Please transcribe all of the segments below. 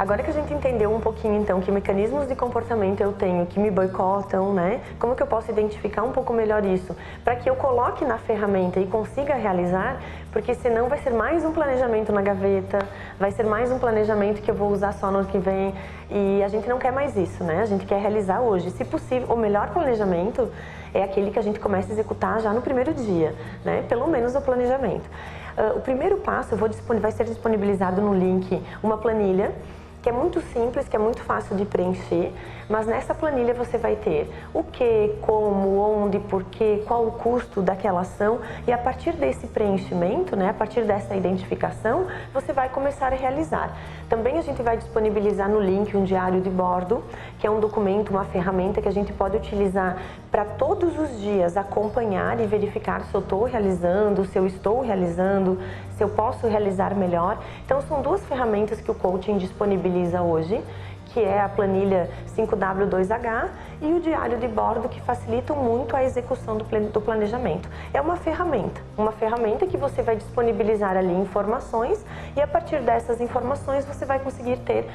Agora que a gente entendeu um pouquinho, então, que mecanismos de comportamento eu tenho que me boicotam, né? Como que eu posso identificar um pouco melhor isso? Para que eu coloque na ferramenta e consiga realizar, porque senão vai ser mais um planejamento na gaveta, vai ser mais um planejamento que eu vou usar só no ano que vem. E a gente não quer mais isso, né? A gente quer realizar hoje. Se possível, o melhor planejamento é aquele que a gente começa a executar já no primeiro dia, né? Pelo menos o planejamento. O primeiro passo vai ser disponibilizado no link uma planilha, que é muito simples, que é muito fácil de preencher, mas nessa planilha você vai ter o que, como, onde, porquê, qual o custo daquela ação, e a partir desse preenchimento, né, a partir dessa identificação, você vai começar a realizar. Também a gente vai disponibilizar no link um diário de bordo, que é um documento, uma ferramenta que a gente pode utilizar para todos os dias acompanhar e verificar se eu estou realizando, se eu estou realizando, se eu posso realizar melhor. Então são duas ferramentas que o coaching disponibiliza hoje, que é a planilha 5W2H e o diário de bordo, que facilitam muito a execução do planejamento. É uma ferramenta que você vai disponibilizar ali informações, e a partir dessas informações você vai conseguir ter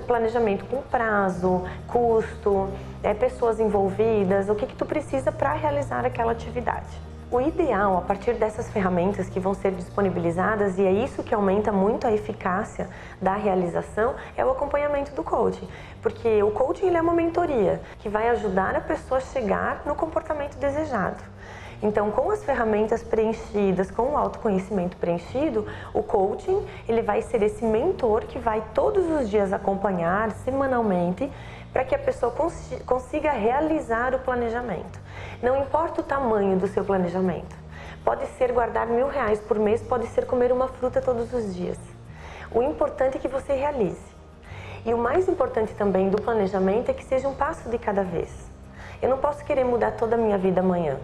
planejamento com prazo, custo, pessoas envolvidas, o que tu precisa para realizar aquela atividade. O ideal, a partir dessas ferramentas que vão ser disponibilizadas, e é isso que aumenta muito a eficácia da realização, é o acompanhamento do coaching. Porque o coaching ele é uma mentoria que vai ajudar a pessoa a chegar no comportamento desejado. Então, com as ferramentas preenchidas, com o autoconhecimento preenchido, o coaching ele vai ser esse mentor que vai todos os dias acompanhar semanalmente para que a pessoa consiga realizar o planejamento. Não importa o tamanho do seu planejamento. Pode ser guardar R$1.000 por mês, pode ser comer uma fruta todos os dias. O importante é que você realize. E o mais importante também do planejamento é que seja um passo de cada vez. Eu não posso querer mudar toda a minha vida amanhã.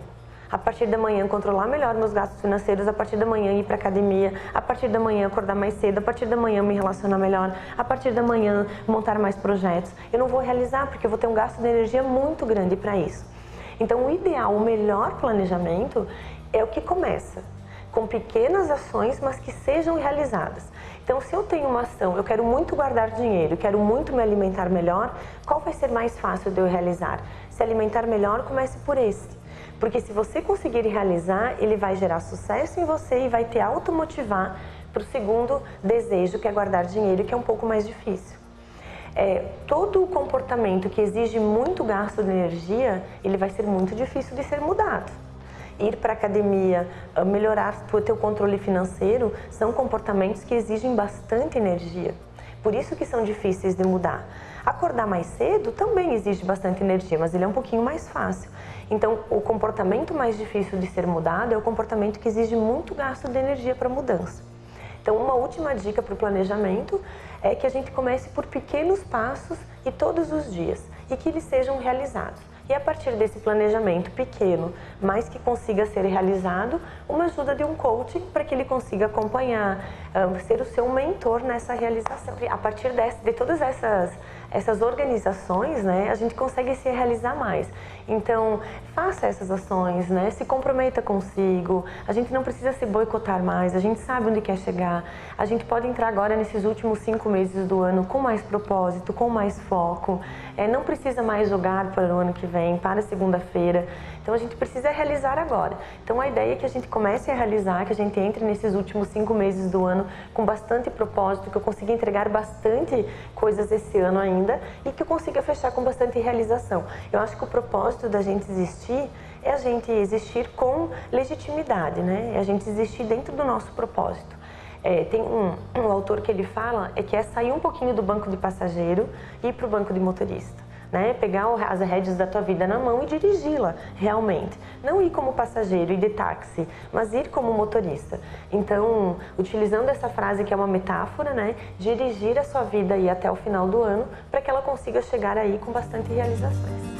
A partir da manhã controlar melhor meus gastos financeiros, a partir da manhã ir para academia, a partir da manhã acordar mais cedo, a partir da manhã me relacionar melhor, a partir da manhã montar mais projetos. Eu não vou realizar porque eu vou ter um gasto de energia muito grande para isso. Então o ideal, o melhor planejamento é o que começa com pequenas ações, mas que sejam realizadas. Então se eu tenho uma ação, eu quero muito guardar dinheiro, quero muito me alimentar melhor, qual vai ser mais fácil de eu realizar? Se alimentar melhor, comece por esse. Porque se você conseguir realizar, ele vai gerar sucesso em você e vai te automotivar para o segundo desejo, que é guardar dinheiro, que é um pouco mais difícil. Todo o comportamento que exige muito gasto de energia, ele vai ser muito difícil de ser mudado. Ir para a academia, melhorar o teu controle financeiro, são comportamentos que exigem bastante energia. Por isso que são difíceis de mudar. Acordar mais cedo também exige bastante energia, mas ele é um pouquinho mais fácil. Então, o comportamento mais difícil de ser mudado é o comportamento que exige muito gasto de energia para mudança. Então, uma última dica para o planejamento é que a gente comece por pequenos passos e todos os dias, e que eles sejam realizados. E a partir desse planejamento pequeno, mas que consiga ser realizado, uma ajuda de um coaching para que ele consiga acompanhar, ser o seu mentor nessa realização. A partir de todas essas organizações, né, a gente consegue se realizar mais. Então, faça essas ações, né, se comprometa consigo, a gente não precisa se boicotar mais, a gente sabe onde quer chegar, a gente pode entrar agora nesses últimos 5 meses do ano com mais propósito, com mais foco, não precisa mais jogar para o ano que vem, para segunda-feira, então a gente precisa realizar agora. Então a ideia é que a gente comece a realizar, que a gente entre nesses últimos 5 meses do ano com bastante propósito, que eu consiga entregar bastante coisas esse ano ainda e que eu consiga fechar com bastante realização. Eu acho que o propósito da gente existir é a gente existir com legitimidade, né? É a gente existir dentro do nosso propósito. Tem um autor que ele fala que é sair um pouquinho do banco de passageiro e ir para o banco de motorista. Né? Pegar as rédeas da tua vida na mão e dirigi-la realmente. Não ir como passageiro e de táxi, mas ir como motorista. Então, utilizando essa frase que é uma metáfora, né? Dirigir a sua vida aí até o final do ano para que ela consiga chegar aí com bastante realizações.